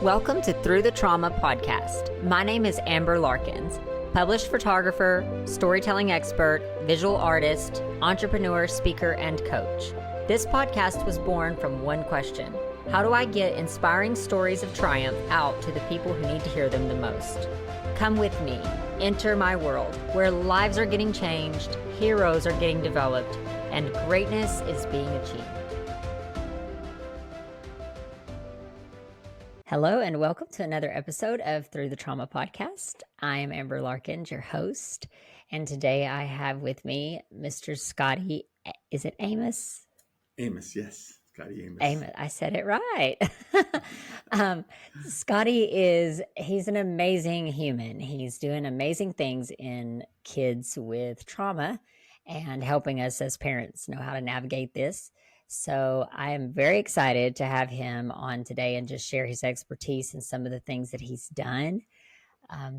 Welcome to Through the Trauma podcast. My name is Amber Larkins, published photographer, storytelling expert, visual artist, entrepreneur, speaker, and coach. This podcast was born from one question: how do I get inspiring stories of triumph out to the people who need to hear them the most? Come with me, enter my world, where lives are getting changed, heroes are getting developed, and greatness is being achieved. Hello, and welcome to another episode of Through the Trauma podcast. I am Amber Larkins, your host, and today I have with me Mr. Scotty, is it Amos? Amos, yes. Scotty Amos. Amos, I said it right. Scotty he's an amazing human. He's doing amazing things in kids with trauma and helping us as parents know how to navigate this. So I am very excited to have him on today and just share his expertise and some of the things that he's done.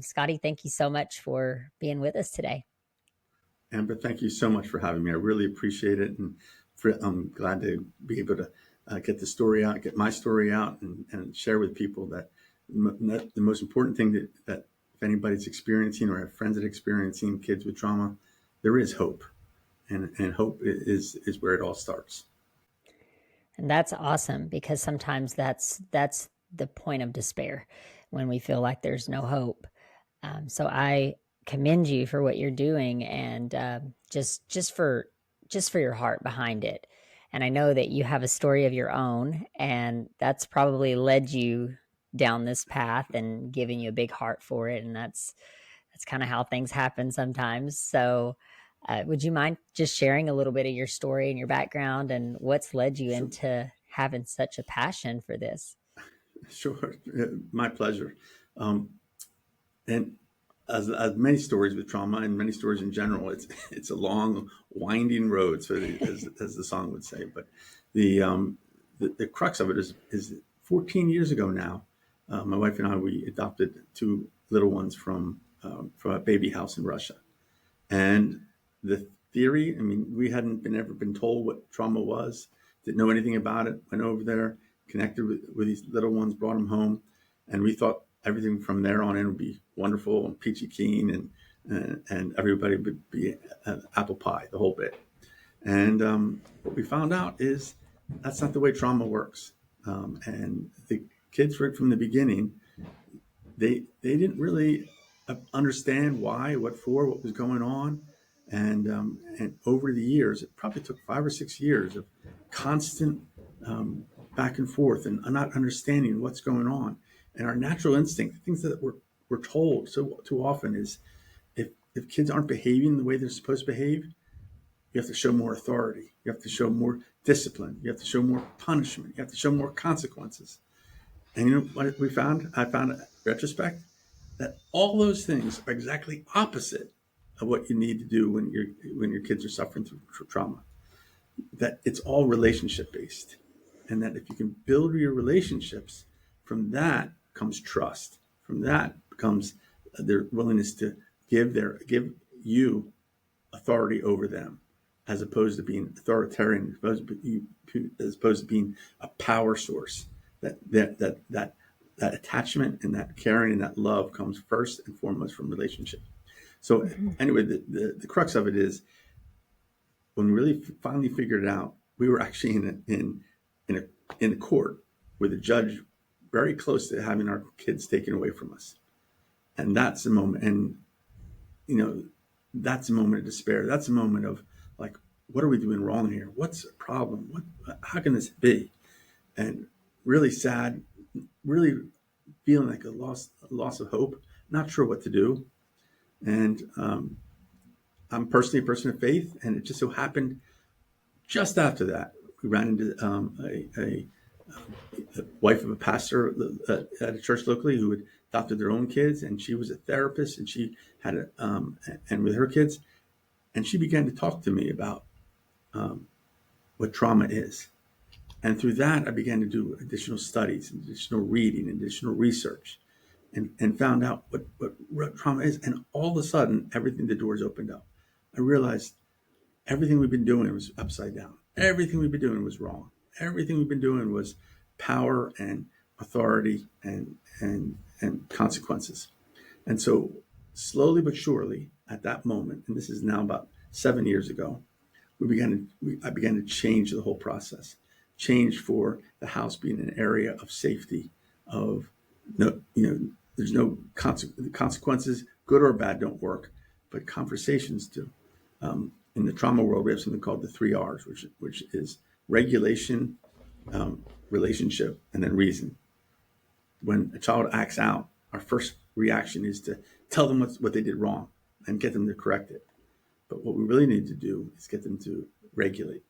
Scotty, thank you so much for being with us today. Amber, thank you so much for having me. I really appreciate it. And I'm glad to be able to get the story out, get my story out and share with people that the most important thing that if anybody's experiencing or have friends that are experiencing kids with trauma, there is hope. And hope is where it all starts. And that's awesome, because sometimes that's the point of despair when we feel like there's no hope. So I commend you for what you're doing, and just for your heart behind it. And I know that you have a story of your own, and that's probably led you down this path and given you a big heart for it. And that's kind of how things happen sometimes. So would you mind just sharing a little bit of your story and your background and what's led you into having such a passion for this? Sure. My pleasure. And as many stories with trauma and many stories in general, it's a long, winding road, so as the song would say. But the crux of it is 14 years ago now. My wife and I, we adopted two little ones from a baby house in Russia. And the theory, I mean, we hadn't ever been told what trauma was, didn't know anything about it, went over there, connected with these little ones, brought them home, and we thought everything from there on in would be wonderful and peachy keen, and everybody would be apple pie, the whole bit. And what we found out is that's not the way trauma works. And the kids, right from the beginning, they didn't really understand why, what for, what was going on. And over the years, it probably took 5 or 6 years of constant back and forth and not understanding what's going on. And our natural instinct, the things that we're told so too often, is if kids aren't behaving the way they're supposed to behave, you have to show more authority. You have to show more discipline. You have to show more punishment. You have to show more consequences. And you know what we found? I found in retrospect that all those things are exactly opposite of what you need to do when your kids are suffering through trauma. That it's all relationship based, and that if you can build your relationships, from that comes trust. From that comes their willingness to give you authority over them, as opposed to being authoritarian, as opposed to being a power source. That attachment and that caring and that love comes first and foremost from relationship. So anyway, the crux of it is, when we really finally figured it out, we were actually in a court with a judge very close to having our kids taken away from us. And that's the moment. And, you know, that's a moment of despair. That's a moment of like, what are we doing wrong here? What's the problem? How can this be? And really sad, really feeling like a loss of hope, not sure what to do. And I'm personally a person of faith, and it just so happened just after that, we ran into a wife of a pastor at a church locally who had adopted their own kids, and she was a therapist, and she had and with her kids, and she began to talk to me about what trauma is. And through that, I began to do additional studies, additional reading, additional research, and found out what trauma is. And all of a sudden, the doors opened up. I realized everything we've been doing was upside down. Everything we've been doing was wrong. Everything we've been doing was power and authority, and consequences. And so slowly but surely at that moment, and this is now about 7 years ago, I began to change the whole process, change for the house being an area of safety, of no, there's no consequences, good or bad don't work, but conversations do. In the trauma world, we have something called the 3 R's, which is regulation, relationship, and then reason. When a child acts out, our first reaction is to tell them what they did wrong and get them to correct it. But what we really need to do is get them to regulate.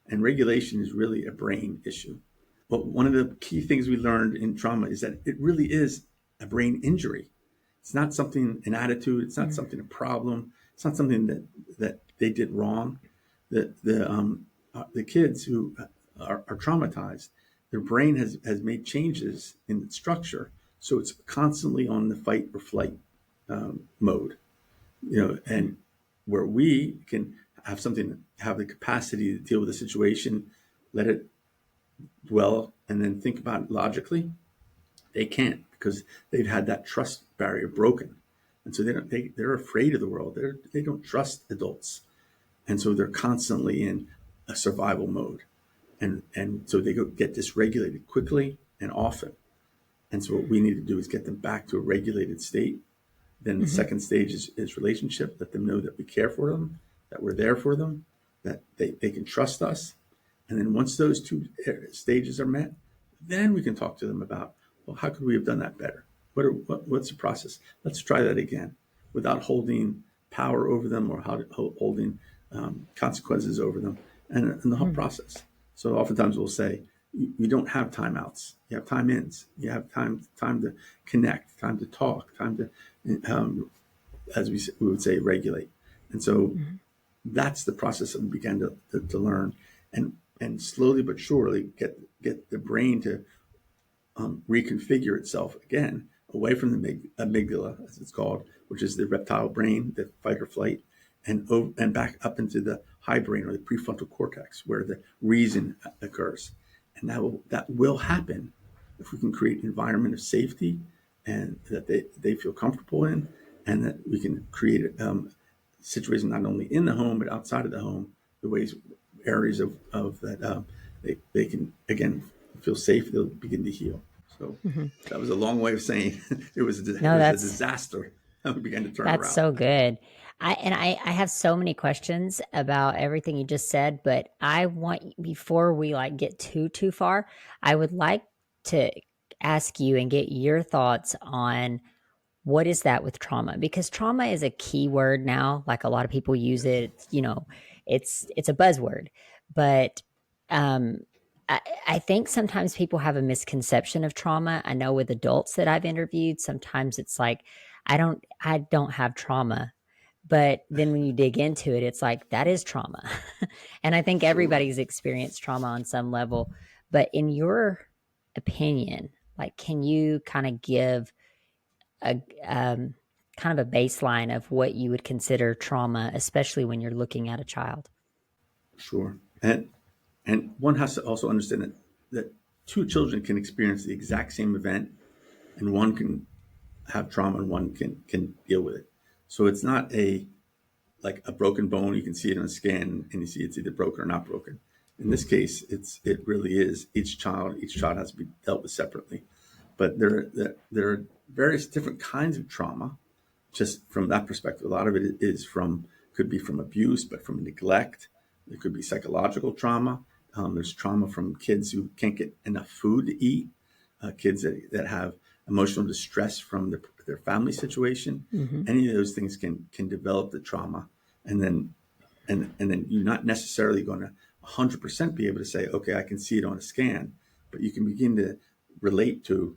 And regulation is really a brain issue. But one of the key things we learned in trauma is that it really is a brain injury. It's not something, an attitude. It's not something, a problem. It's not something that they did wrong. The kids who are traumatized, their brain has made changes in its structure, so it's constantly on the fight or flight mode. And where we can have the capacity to deal with a situation, let it dwell, and then think about it logically, they can't, because they've had that trust barrier broken, and so they're afraid of the world. They don't trust adults, and so they're constantly in a survival mode, and so they get dysregulated quickly and often. And so what we need to do is get them back to a regulated state. Then the second stage is relationship. Let them know that we care for them, that we're there for them, that they can trust us. And then once those two stages are met, then we can talk to them about, well, how could we have done that better? What's the process? Let's try that again, without holding power over them or holding consequences over them, and the whole process. So oftentimes we'll say, you don't have timeouts. You have time ins. You have time to connect, time to talk, time to, as we would say, regulate. And so that's the process that we began to learn, and slowly but surely get the brain to reconfigure itself again away from the amygdala, as it's called, which is the reptile brain, the fight or flight, and back up into the high brain, or the prefrontal cortex, where the reason occurs. And that will happen if we can create an environment of safety, and that they feel comfortable in, and that we can create a situation not only in the home but outside of the home, areas of that they can again feel safe. They'll begin to heal. So that was a long way of saying it was a No, disaster. We began to turn that's around. so good. I have so many questions about everything you just said, but I want, before we like get too far, I would like to ask you and get your thoughts on what is that with trauma, because trauma is a key word now. Like, a lot of people use Yes, it. It's a buzzword, but um I think sometimes people have a misconception of trauma. I know with adults that I've interviewed, sometimes it's like, I don't have trauma. But then when you dig into it, it's like, that is trauma. And I think sure, everybody's experienced trauma on some level. But in your opinion, like, can you kind of give a kind of a baseline of what you would consider trauma, especially when you're looking at a child? sure. And one has to also understand that two children can experience the exact same event, and one can have trauma and one can deal with it. So it's not like a broken bone. You can see it on a scan and you see it's either broken or not broken. In this case, it really is each child has to be dealt with separately. But there are various different kinds of trauma. Just from that perspective, a lot of it could be from abuse, but from neglect. There could be psychological trauma. There's trauma from kids who can't get enough food to eat, kids that have emotional distress from their family situation. Mm-hmm. Any of those things can develop the trauma, and then you're not necessarily going to 100% be able to say, okay, I can see it on a scan, but you can begin to relate to,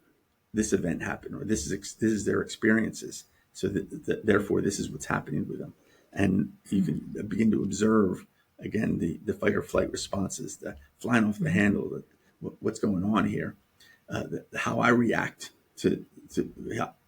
this event happened, or this is their experiences. So therefore, this is what's happening with them, and you can begin to observe again the fight or flight responses, the flying off the Mm-hmm. handle, what's going on here, how I react to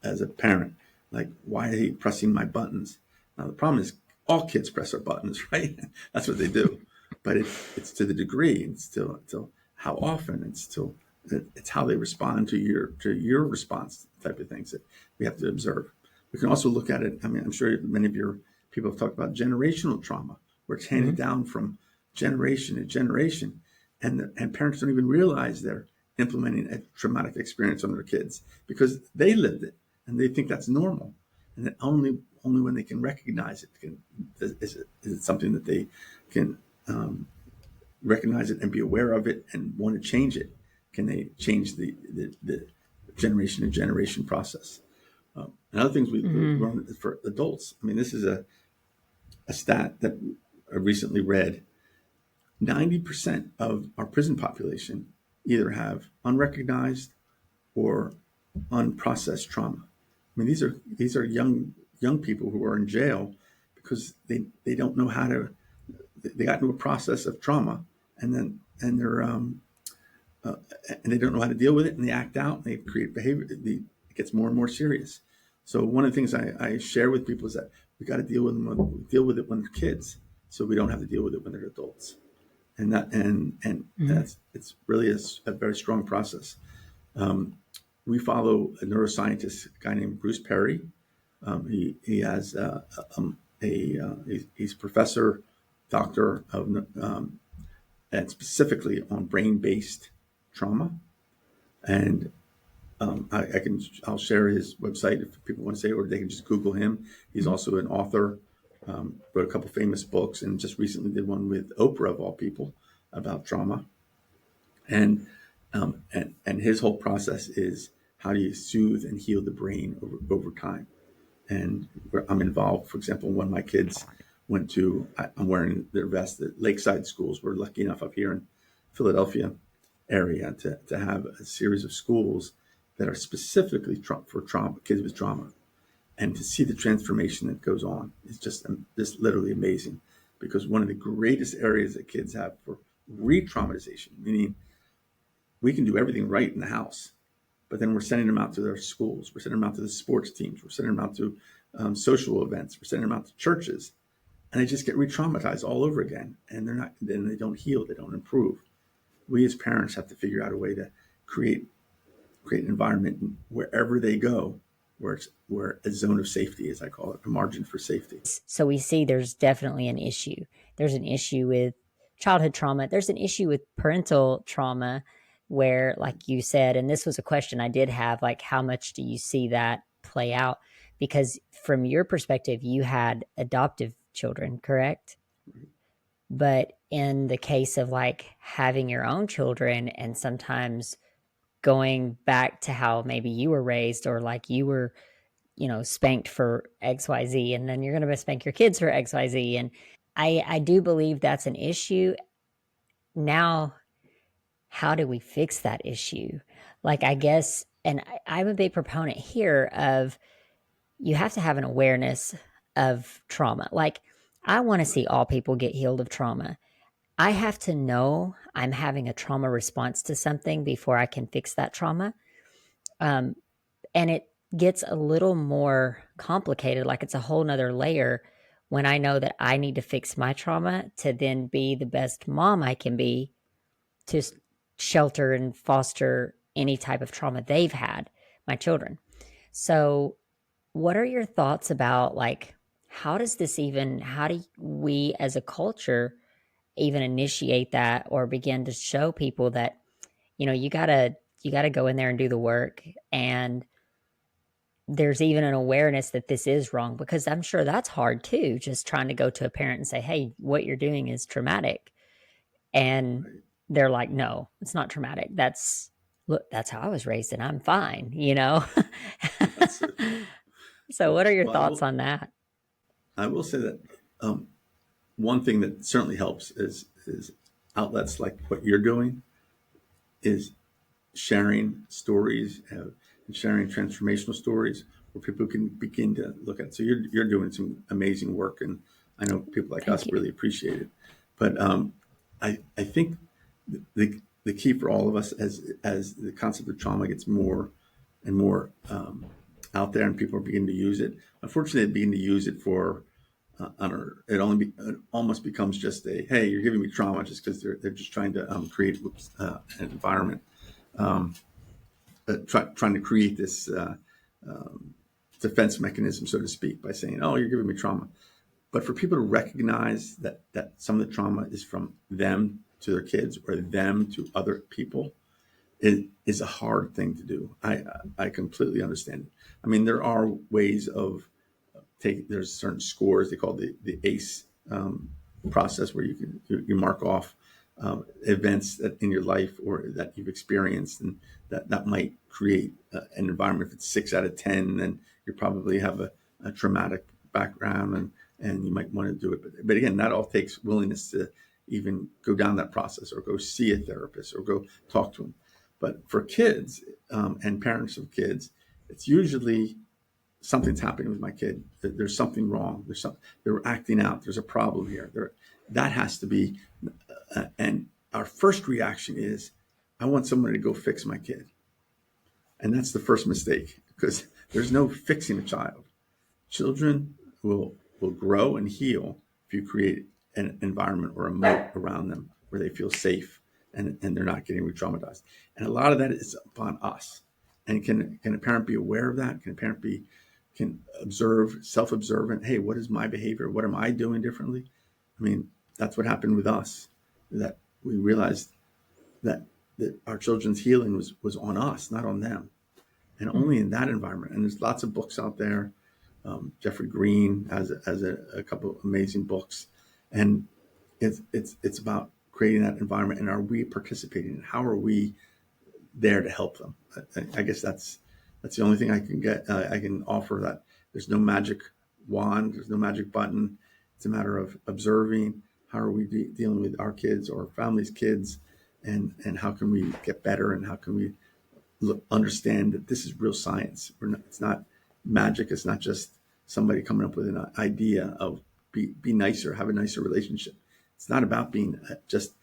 as a parent, like, why are they pressing my buttons? Now the problem is all kids press their buttons, right? That's what they do, but it's to the degree, it's to how often, it's to It's how they respond to your response type of things that we have to observe. We can also look at it. I mean, I'm sure many of your people have talked about generational trauma, where it's handed Mm-hmm. down from generation to generation, and parents don't even realize they're implementing a traumatic experience on their kids because they lived it and they think that's normal. And that only when they can recognize it is it something that they can recognize it and be aware of it and want to change it. Can they change the generation to generation process? And other things we Mm-hmm. learn for adults. I mean, this is a stat that I recently read. 90% of our prison population either have unrecognized or unprocessed trauma. I mean, these are young people who are in jail because they don't know how to. They got into a process of trauma, and they're and they don't know how to deal with it, and they act out, and they create behavior. It gets more and more serious. So one of the things I share with people is that we got to deal with it when they're kids, so we don't have to deal with it when they're adults. And Mm-hmm. that's it's really a very strong process. We follow a neuroscientist, a guy named Bruce Perry. He has he's professor, doctor of and specifically on brain based trauma. And I'll share his website if people want to say, or they can just Google him. He's also an author, wrote a couple famous books, and just recently did one with Oprah of all people about trauma. And and his whole process is how do you soothe and heal the brain over time. And I'm involved. For example, when my kids went to, I'm wearing their vest at Lakeside schools. We're lucky enough up here in Philadelphia area to have a series of schools that are specifically for trauma, kids with trauma, and to see the transformation that goes on is just literally amazing. Because one of the greatest areas that kids have for re-traumatization, meaning we can do everything right in the house, but then we're sending them out to their schools, we're sending them out to the sports teams, we're sending them out to social events, we're sending them out to churches, and they just get re-traumatized all over again, and then they don't heal, they don't improve. We as parents have to figure out a way to create an environment wherever they go where a zone of safety, as I call it, a margin for safety. So we see there's definitely an issue. There's an issue with childhood trauma. There's an issue with parental trauma where, like you said, and this was a question I did have, like, how much do you see that play out? Because from your perspective, you had adoptive children, correct? But in the case of like having your own children and sometimes going back to how maybe you were raised or like you were, spanked for XYZ and then you're going to spank your kids for XYZ. And I do believe that's an issue. Now, how do we fix that issue? Like, I guess, and I'm a big proponent here of you have to have an awareness of trauma. Like, I want to see all people get healed of trauma. I have to know I'm having a trauma response to something before I can fix that trauma. Um, and it gets a little more complicated, like it's a whole nother layer when I know that I need to fix my trauma to then be the best mom I can be to shelter and foster any type of trauma they've had, my children. So, what are your thoughts about like how do we as a culture even initiate that or begin to show people that you got to go in there and do the work, and there's even an awareness that this is wrong, because I'm sure that's hard too, just trying to go to a parent and say, hey, what you're doing is traumatic, and Right? they're like, no, it's not traumatic, that's how I was raised and I'm fine. That's it. So what are your Well, thoughts on that? I will say that um, one thing that certainly helps is outlets like what you're doing is sharing stories and sharing transformational stories where people can begin to look at. So you're doing some amazing work, and I know people like Thank us you. really appreciate it. But I think the key for all of us as the concept of trauma gets more and more out there and people are beginning to use it. Unfortunately, they begin to use it for it almost becomes just a hey, you're giving me trauma just because they're just trying to create an environment trying to create this defense mechanism, so to speak, by saying, "Oh, you're giving me trauma." But for people to recognize that some of the trauma is from them to their kids or them to other people, it is a hard thing to do. I completely understand it. I mean, there are ways of there's certain scores they call the ACE process, where you mark off events that in your life or that you've experienced, and that might create an environment. If it's 6 out of 10, then you probably have a traumatic background, and you might want to do it. But again, that all takes willingness to even go down that process, or go see a therapist, or go talk to them. But for kids and parents of kids, it's usually something's happening with my kid. There's something wrong. They're acting out. There's a problem here. That has to be. And our first reaction is, I want someone to go fix my kid. And that's the first mistake, because there's no fixing a child. Children will grow and heal if you create an environment or a moat around them where they feel safe, and they're not getting re-traumatized. And a lot of that is upon us. And can a parent be aware of that? Can a parent can observe, self-observant? Hey, what is my behavior? What am I doing differently? I mean, that's what happened with us, that we realized that our children's healing was on us, not on them. And only in that environment. And there's lots of books out there. Jeffrey Green has a couple of amazing books, and it's about creating that environment. And are we participating? And how are we there to help them? I guess that's the only thing I can offer. That there's no magic wand, there's no magic button. It's a matter of observing. How are we dealing with our kids or families' kids, and how can we get better, and how can we understand that this is real science. It's not magic. It's not just somebody coming up with an idea of be nicer, have a nicer relationship. It's not about being just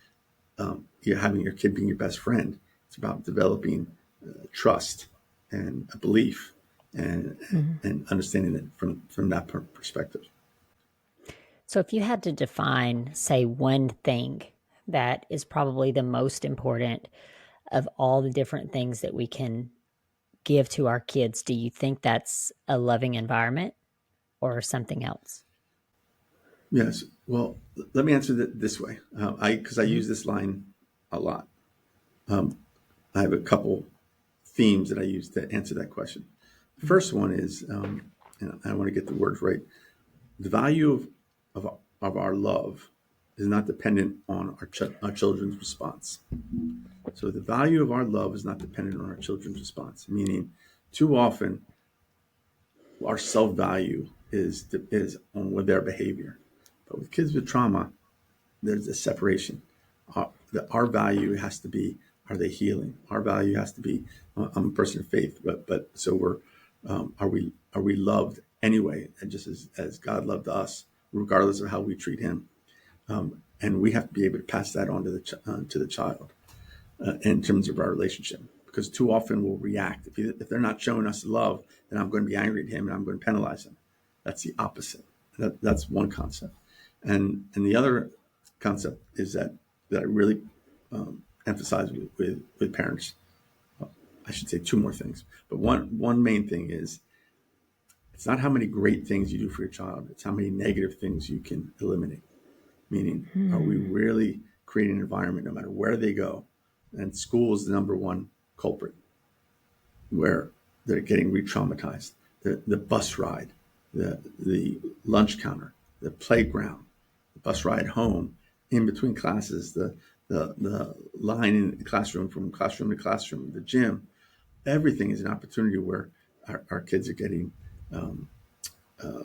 having your kid being your best friend. It's about developing trust and a belief, and understanding it from that perspective. So, if you had to define, say, one thing that is probably the most important of all the different things that we can give to our kids, do you think that's a loving environment or something else? Yes. Well, let me answer that this way. Because I Mhm. use this line a lot. I have a couple themes that I use to answer that question. The Mhm. first one is, and I want to get the words right. The value of our love is not dependent on our children's response. So the value of our love is not dependent on our children's response. Meaning, too often, our self value is on with their behavior. But with kids with trauma, there's a separation. Our value has to be, are they healing? Our value has to be, I'm a person of faith, but so are we loved anyway, and just as God loved us, regardless of how we treat Him, and we have to be able to pass that on to the child in terms of our relationship, because too often we'll react. If they're not showing us love, then I'm going to be angry at him and I'm going to penalize him. That's the opposite. That's one concept, and the other concept is that I really emphasize with parents. I should say two more things, but one main thing is, it's not how many great things you do for your child, it's how many negative things you can eliminate. Meaning, are we Hmm. really creating an environment, no matter where they go? And school is the number one culprit, where they're getting re-traumatized. The bus ride, the lunch counter, the playground, the bus ride home, in between classes, the line in the classroom, from classroom to classroom, the gym. Everything is an opportunity where our kids are getting, um, uh,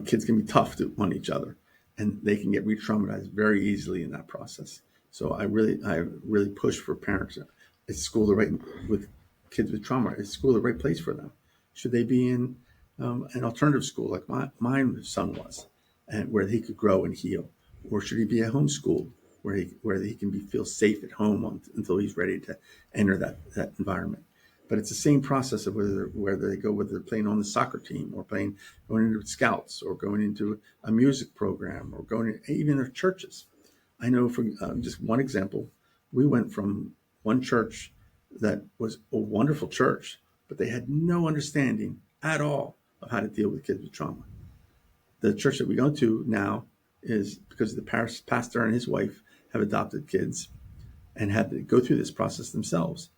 kids can be tough on each other, and they can get re-traumatized very easily in that process. So I really push for parents. Is school the right, with kids with trauma? Is school the right place for them? Should they be in an alternative school like my son was, and where he could grow and heal, or should he be at homeschool where he can feel safe at home until he's ready to enter that environment? But it's the same process of whether they're playing on the soccer team, or going into scouts, or going into a music program, or going to even their churches. I know, from just one example, we went from one church that was a wonderful church, but they had no understanding at all of how to deal with kids with trauma. The church that we go to now is because the pastor and his wife have adopted kids and had to go through this process themselves.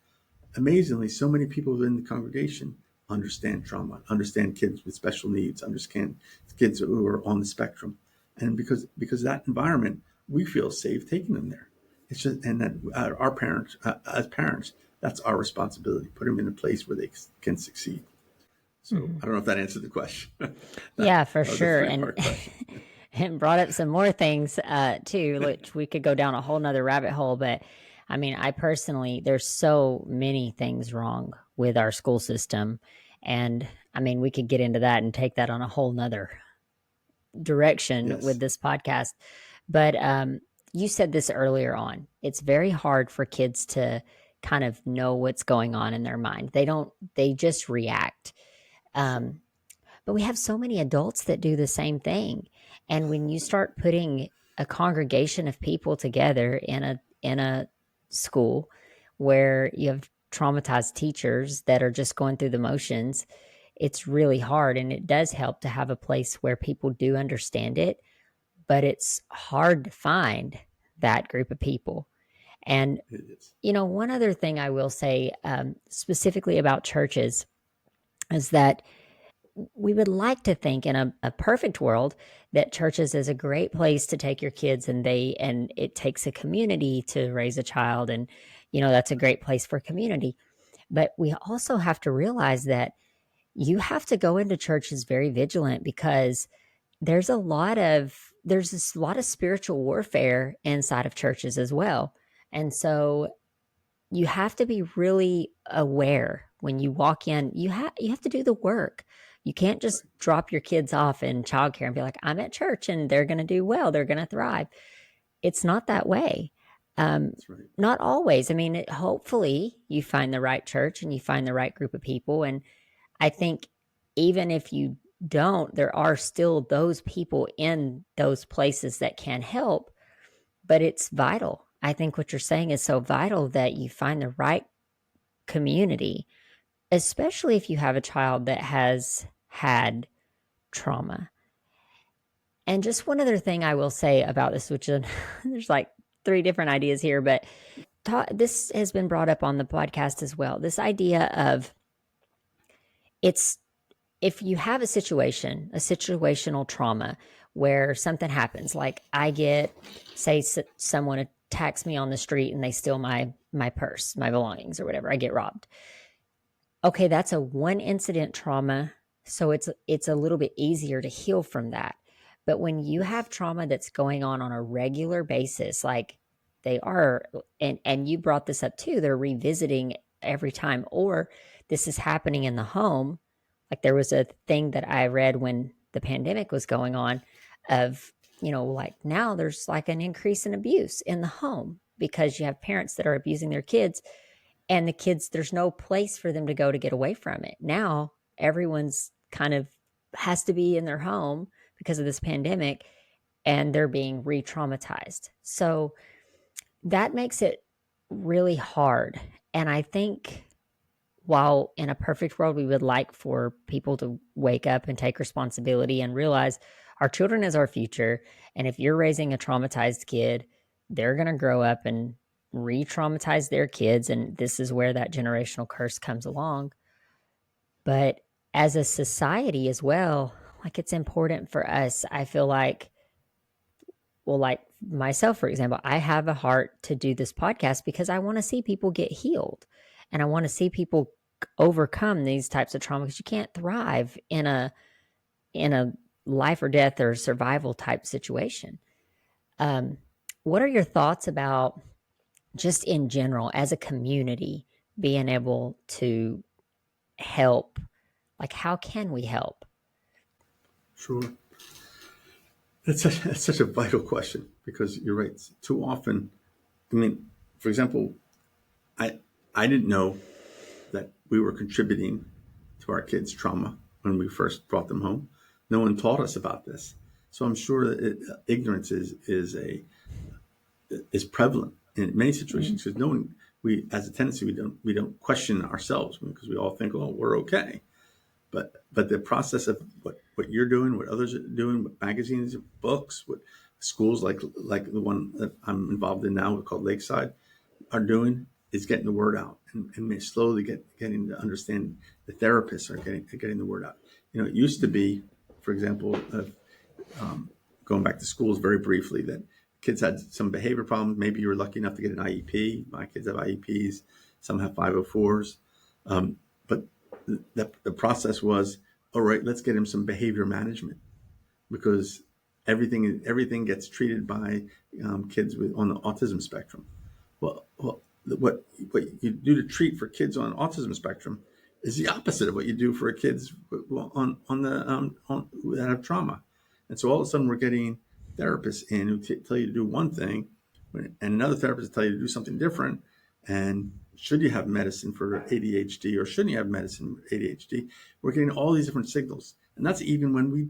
Amazingly, so many people within the congregation understand trauma, understand kids with special needs, understand kids who are on the spectrum. And because of that environment, we feel safe taking them there. It's just, and that our parents, as parents, that's our responsibility. Put them in a place where they can succeed. So Mhm. I don't know if that answered the question. that, Yeah, for that was a sure. three-part question. And brought up some more things too, which we could go down a whole nother rabbit hole. But I mean, I personally, there's so many things wrong with our school system. And I mean, we could get into that and take that on a whole nother direction with Yes, this podcast. But you said this earlier on. It's very hard for kids to kind of know what's going on in their mind. They just react. sure. Um, but we have so many adults that do the same thing. And when you start putting a congregation of people together in a school where you have traumatized teachers that are just going through the motions, it's really hard, and it does help to have a place where people do understand it, but it's hard to find that group of people. And It is. one other thing I will say, specifically about churches, is that we would like to think in a perfect world that churches is a great place to take your kids, and it takes a community to raise a child, and that's a great place for community. But we also have to realize that you have to go into churches very vigilant, because there's this lot of spiritual warfare inside of churches as well. And so you have to be really aware when you walk in. You have to do the work. You can't just Right. drop your kids off in childcare and be like, I'm at church and they're going to do well, they're going to thrive. It's not that way. That's right. Not always. I mean, hopefully you find the right church and you find the right group of people. And I think even if you don't, there are still those people in those places that can help, but it's vital. I think what you're saying is so vital, that you find the right community, especially if you have a child that has had trauma. And just one other thing I will say about this, which is, there's like three different ideas here, but this has been brought up on the podcast as well. This idea of, it's if you have a situational trauma where something happens, like I get, say, someone attacks me on the street and they steal my purse, my belongings, or whatever, I get robbed. Okay, that's a one incident trauma, so it's a little bit easier to heal from that. But when you have Yes. trauma that's going on a regular basis, like they are, and you brought this up too, they're revisiting every time, or this is happening in the home. Like there was a thing that I read when the pandemic was going on, of, like now there's like an increase in abuse in the home because you have parents that are abusing their kids, and the kids, there's no place for them to go to get away from it. Now everyone's kind of has to be in their home because of this pandemic, and they're being re-traumatized. So that makes it really hard. And I think, while in a perfect world we would like for people to wake up and take responsibility and realize our children is our future, and if you're raising a traumatized kid, they're going to grow up and re-traumatize their kids, and this is where that generational curse comes along. But as a society as well, like it's important for us, I feel like, well, like myself, for example, I have a heart to do this podcast because I want to see people get healed, and I want to see people overcome these types of trauma, because you can't thrive in a life or death or survival type situation. Um, what are your thoughts about, just in general, as a community, being able to help? Like, how can we help? Sure. That's such a vital question because you're right. Too often, I mean, for example, I I didn't know that we were contributing to our kids' trauma when we first brought them home. No one taught us about this, so I'm sure that ignorance is prevalent in many Mm, situations because no one. we, as a tendency, we don't question ourselves because we all think, oh, we're okay. But the process of what you're doing, what others are doing, what magazines, books, what schools like the one that I'm involved in now called Lakeside are doing is getting the word out, and slowly getting to understand. The therapists are getting the word out. It used to be, for example, going back to schools very briefly, that kids had some behavior problems. Maybe you were lucky enough to get an IEP. My kids have IEPs. Some have 504s. But the process was, all right, let's get him some behavior management, because everything gets treated by kids on the autism spectrum. Well, what you do to treat for kids on autism spectrum is the opposite of what you do for kids on that have trauma. And so all of a sudden we're getting therapists in who tell you to do one thing, and another therapist tell you to do something different. And should you have medicine for ADHD or shouldn't you have medicine for ADHD? We're getting all these different signals, and that's even when we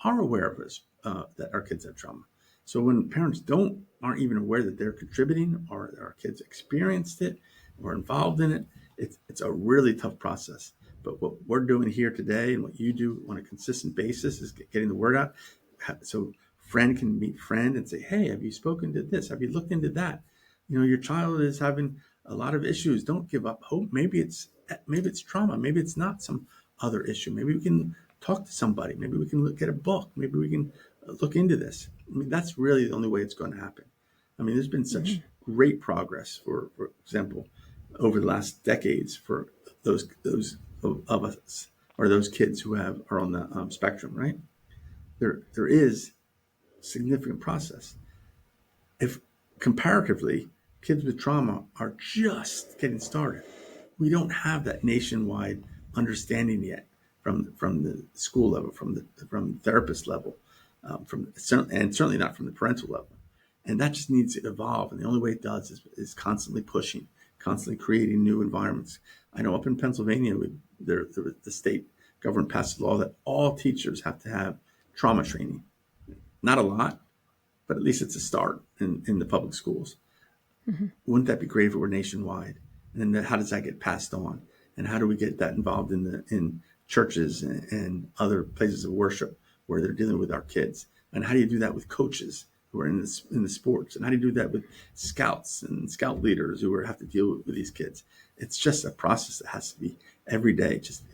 are aware of us that our kids have trauma. So when parents aren't even aware that they're contributing, or our kids experienced it or involved in it, it's a really tough process. But what we're doing here today and what you do on a consistent basis is getting the word out. So friend can meet friend and say, hey, have you spoken to this? Have you looked into that? Your child is having a lot of issues. Don't give up hope. Maybe it's trauma. Maybe it's not some other issue. Maybe we can talk to somebody. Maybe we can get a book. Maybe we can look into this. I mean, that's really the only way it's going to happen. I mean, there's been such great progress, for example, over the last decades for those of us, or those kids who are on the spectrum, right? There is significant process. If comparatively, kids with trauma are just getting started. We don't have that nationwide understanding yet from the school level, from the therapist level, and certainly not from the parental level. And that just needs to evolve. And the only way it does is constantly pushing, constantly creating new environments. I know up in Pennsylvania, the state government passed a law that all teachers have to have trauma training. Not a lot, but at least it's a start in the public schools. Mm-hmm. Wouldn't that be great if it were nationwide? And then how does that get passed on? And how do we get that involved in churches and other places of worship where they're dealing with our kids? And how do you do that with coaches who are in the sports? And how do you do that with scouts and scout leaders who have to deal with these kids? It's just a process that has to be every day, just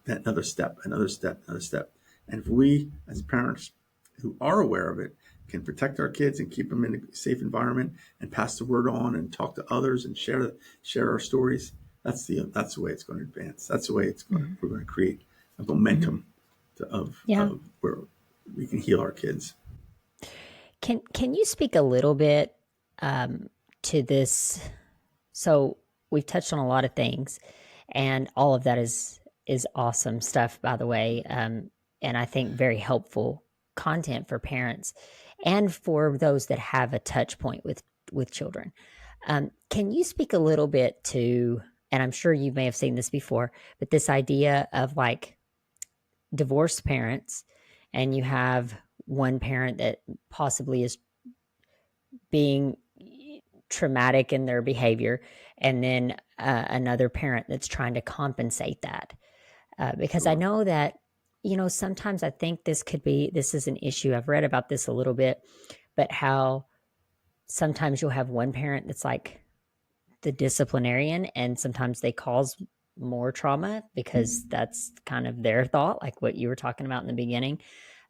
another step, another step, another step. And if we, as parents who are aware of it, can protect our kids and keep them in a safe environment and pass the word on and talk to others and share our stories, that's the way it's going to advance. That's the way we're going to create a momentum of where we can heal our kids. Can you speak a little bit to this? So we've touched on a lot of things, and all of that is awesome stuff, by the way, and I think very helpful content for parents and for those that have a touch point with children. Can you speak a little bit to, and I'm sure you may have seen this before, but this idea of like divorced parents, and you have one parent that possibly is being traumatic in their behavior, and then another parent that's trying to compensate that. Because I Sure. know that, sometimes I think this is an issue. I've read about this a little bit, but how sometimes you'll have one parent that's like the disciplinarian, and sometimes they cause more trauma because that's kind of their thought, like what you were talking about in the beginning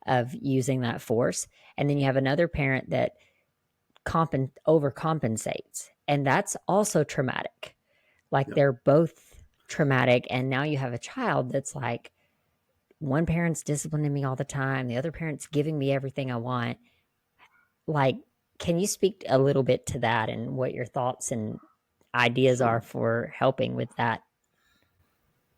of using that force. And then you have another parent that overcompensates, and that's also traumatic. Like Yeah. they're both traumatic, and now you have a child that's like, one parent's disciplining me all the time, the other parent's giving me everything I want. Like, can you speak a little bit to that and what your thoughts and ideas are Sure. for helping with that?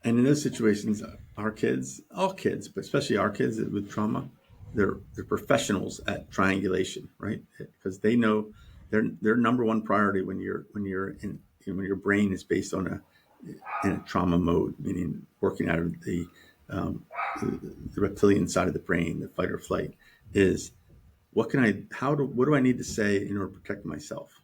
And in those situations, our kids, all kids, but especially our kids with trauma, they're professionals at triangulation, right? Because they know their number one priority when when your brain is based on in a trauma mode, meaning working out of um, the reptilian side of the brain, the fight or flight, is what do I need to say in order to protect myself?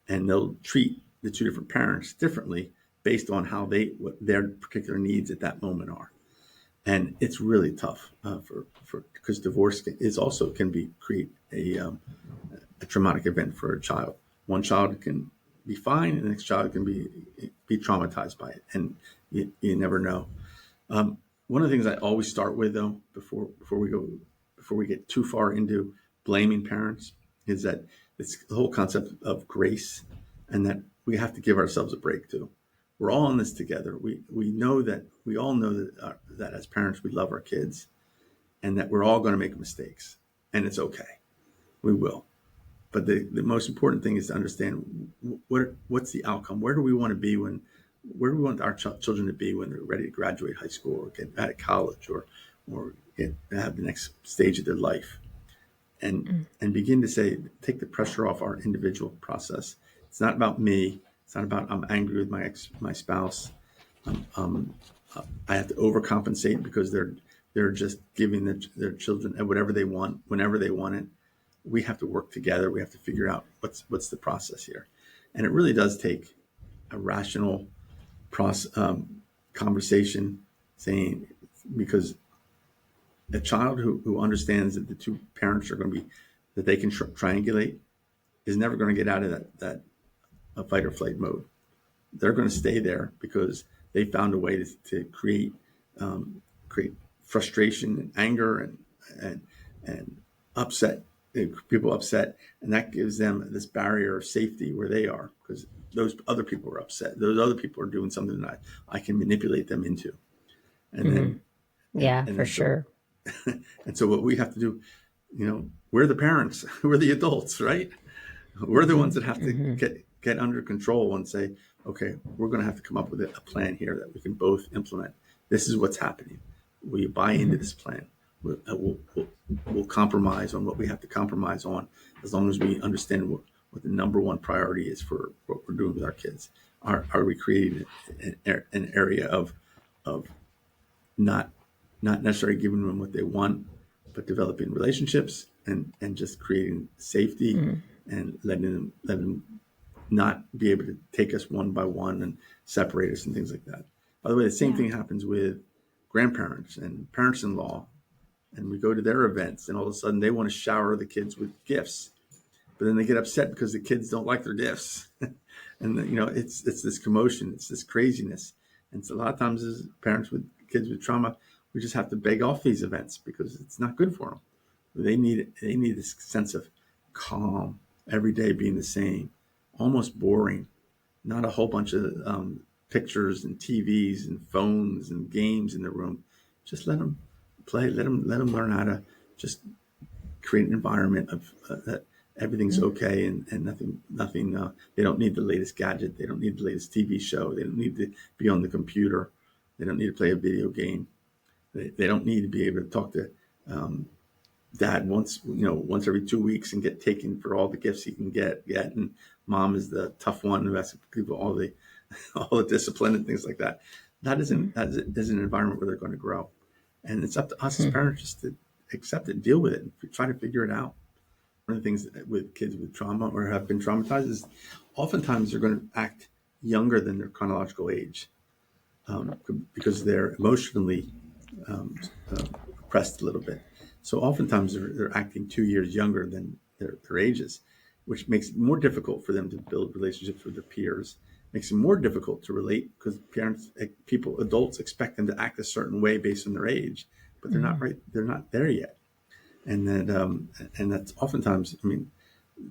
And they'll treat the two different parents differently based on how what their particular needs at that moment are. And it's really tough for because divorce is also can be create a traumatic event for a child. One child can be fine, and the next child can be traumatized by it, and you never know. One of the things I always start with, though, before we get too far into blaming parents, is that it's the whole concept of grace, and that we have to give ourselves a break too. We're all in this together. We all know that as parents we love our kids, and that we're all going to make mistakes, and it's okay. We will. But the most important thing is to understand what's the outcome. Where do we want our children to be when they're ready to graduate high school or get out of college or have the next stage of their life, and begin to take the pressure off our individual process. It's not about me. It's not about I'm angry with my spouse. Um, I have to overcompensate because they're just giving their children whatever they want whenever they want it. We have to work together. We have to figure out what's the process here, and it really does take a rational conversation, saying, because a child who understands that the two parents are going to be that they can triangulate is never going to get out of that fight or flight mode. They're going to stay there because they found a way to create frustration and anger and upset people upset, and that gives them this barrier of safety where they are, because those other people are upset. Those other people are doing something that I can manipulate them into, and Mm-hmm. then Yeah, and for then so sure. and so what we have to do, we're the parents, we're the adults, right? We're the ones Mm-hmm. that have to Mm-hmm. get under control and say, okay, we're going to have to come up with a plan here that we can both implement. This is what's happening. Will you buy into Mm-hmm. this plan? We'll compromise on what we have to compromise on, as long as we understand what the number one priority is for what we're doing with our kids. Are we creating an area of not necessarily giving them what they want, but developing relationships and just creating safety Mm-hmm. and letting them not be able to take us one by one and separate us and things like that. By the way, the same Yeah. thing happens with grandparents and parents-in-law, and we go to their events, and all of a sudden they want to shower the kids with gifts, but then they get upset because the kids don't like their gifts. And it's this commotion, it's this craziness, and so a lot of times as parents with kids with trauma, we just have to beg off these events because it's not good for them. They need this sense of calm, every day being the same, almost boring, not a whole bunch of pictures and TVs and phones and games in the room. Just let them play. Let them learn how to just create an environment of that everything's Mm-hmm. okay, and nothing. They don't need the latest gadget. They don't need the latest TV show. They don't need to be on the computer. They don't need to play a video game. They don't need to be able to talk to dad once every 2 weeks and get taken for all the gifts he can get, and mom is the tough one who has to give all the all the discipline and things like that. That isn't an environment where they're going to grow, and it's up to us as Mm-hmm. parents just to accept it, deal with it, and try to figure it out. One of the things with kids with trauma or have been traumatized is oftentimes they're going to act younger than their chronological age, because they're emotionally um, oppressed a little bit. So oftentimes they're acting 2 years younger than their ages, which makes it more difficult for them to build relationships with their peers. Makes it more difficult to relate because adults expect them to act a certain way based on their age, but they're not Mm-hmm. right. They're not there yet, and that's oftentimes. I mean,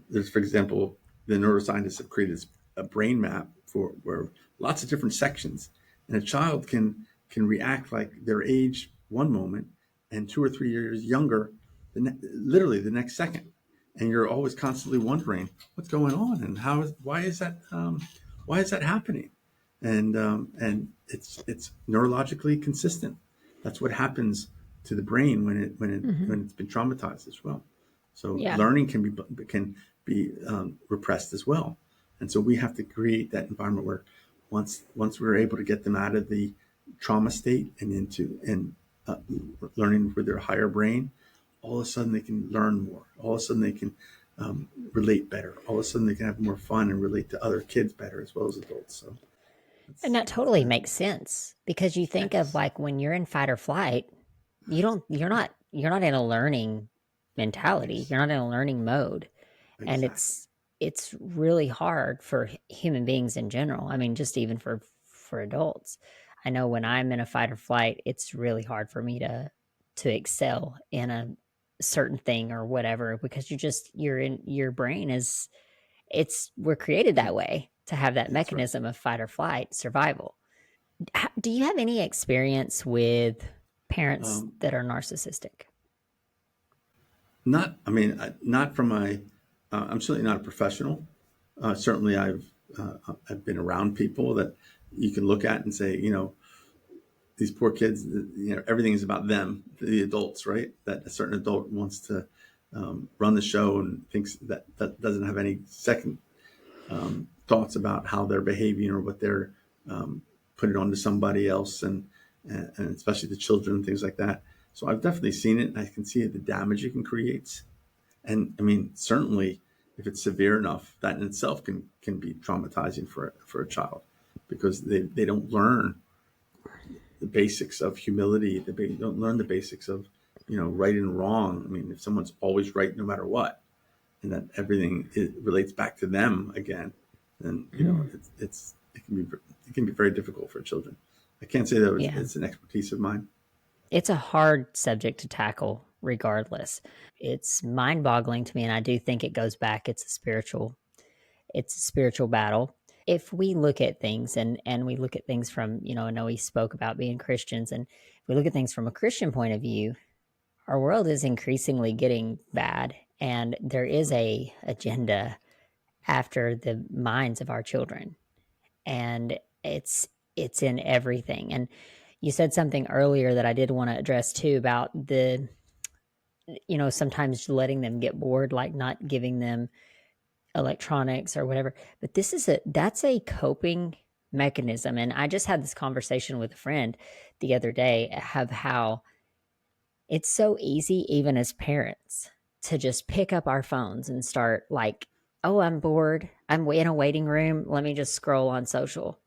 there's, for example, the neuroscientists have created a brain map for where lots of different sections, and a child can react like their age one moment and 2 or 3 years younger, literally the next second, and you're always constantly wondering what's going on and why is that happening, and it's neurologically consistent. That's what happens to the brain Mm-hmm. when it's been traumatized as well. So Yeah. learning can be repressed as well, and so we have to create that environment where once we're able to get them out of the trauma state and into learning with their higher brain, all of a sudden they can learn more. All of a sudden they can relate better. All of a sudden, they can have more fun and relate to other kids better as well as adults. So And that that's totally good. makes sense because you think of Yes, like when you're in fight or flight, you're not in a learning mentality. yes, You're not in a learning mode. And exactly. it's really hard for human beings in general. I mean, just even for adults. I know when I'm in a fight or flight, it's really hard for me to excel in a certain thing or whatever because your brain is it's we're created that way to have that That's right. mechanism of fight or flight survival. Do you have any experience with parents Um, that are narcissistic? Not, I mean, not from my. I'm certainly not a professional. Certainly, I've been around people that you can look at and say, these poor kids. Everything is about them, the adults, right? That a certain adult wants to run the show and thinks that doesn't have any second thoughts about how they're behaving or what they're putting on to somebody else, and especially the children and things like that. So I've definitely seen it, and I can see the damage it can create. And I mean, certainly, if it's severe enough, that in itself can be traumatizing for a child because they don't learn the basics of humility. They don't learn the basics of right and wrong. I mean, if someone's always right no matter what, and that everything relates back to them again, then Mm, it can be very difficult for children. I can't say that yeah. it's an expertise of mine. It's a hard subject to tackle regardless. It's mind-boggling to me and I do think it goes back it's a spiritual battle. If we look at things and we look at things from, I know we spoke about being Christians and if we look at things from a Christian point of view, our world is increasingly getting bad and there is Sure. a agenda after the minds of our children and it's in everything. And you said something earlier that I did want to address too about sometimes letting them get bored, like not giving them electronics or whatever. But that's a coping mechanism. And I just had this conversation with a friend the other day of how it's so easy, even as parents, to just pick up our phones and start like, oh, I'm bored. I'm in a waiting room. Let me just scroll on social.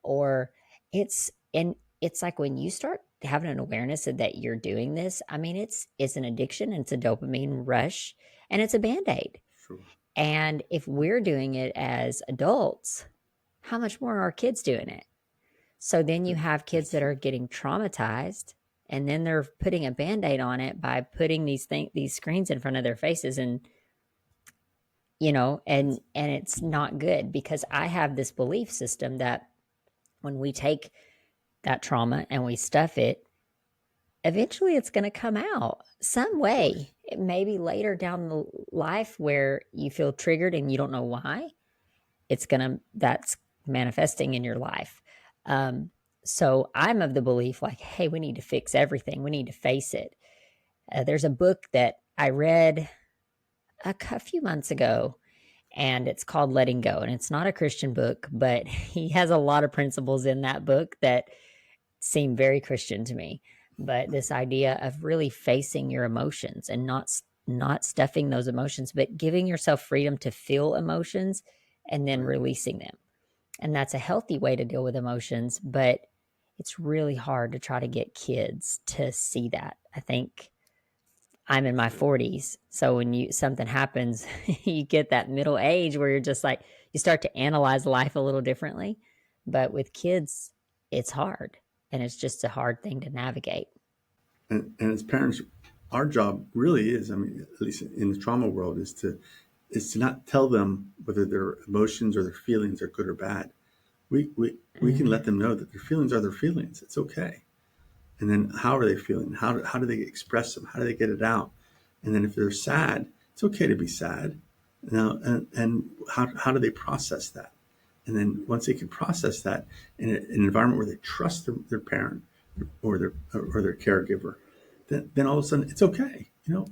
Or it's like when you start having an awareness that you're doing this, I mean, it's an addiction, and it's a dopamine rush, and it's a band-aid. Sure. And if we're doing it as adults, how much more are our kids doing it? So then you have kids That's that true. are getting traumatized and then they're putting a band-aid on it by putting these screens in front of their faces and That's and it's not good because I have this belief system that when we take that trauma and we stuff it, eventually it's going to come out some of course. way. It may be later down the life where you feel triggered and you don't know why. That's manifesting in your life. Um, so I'm of the belief like, hey, we need to fix everything. We need to face it. There's a book that I read a few months ago, and it's called Letting Go. And it's not a Christian book, but he has a lot of principles in that book that seem very Christian to me. But this idea of really facing your emotions and not stuffing those emotions, but giving yourself freedom to feel emotions and then Right. releasing them. And that's a healthy way to deal with emotions, but it's really hard to try to get kids to see that. I think I'm in my Sure. 40s. So when you something happens, you get that middle age where you're just like you start to analyze life a little differently. But with kids, it's hard and it's just a hard thing to navigate. And as parents, our job really is, I mean, at least in the trauma world, is to not tell them whether their emotions or their feelings are good or bad. We can Mm, let them know that their feelings are their feelings. It's okay. And then how are they feeling? How do they express them? How do they get it out? And then if they're sad, it's okay to be sad. Now, and how do they process that? And then once they can process that in an environment where they trust their parent or their caregiver, then all of a sudden it's okay. We all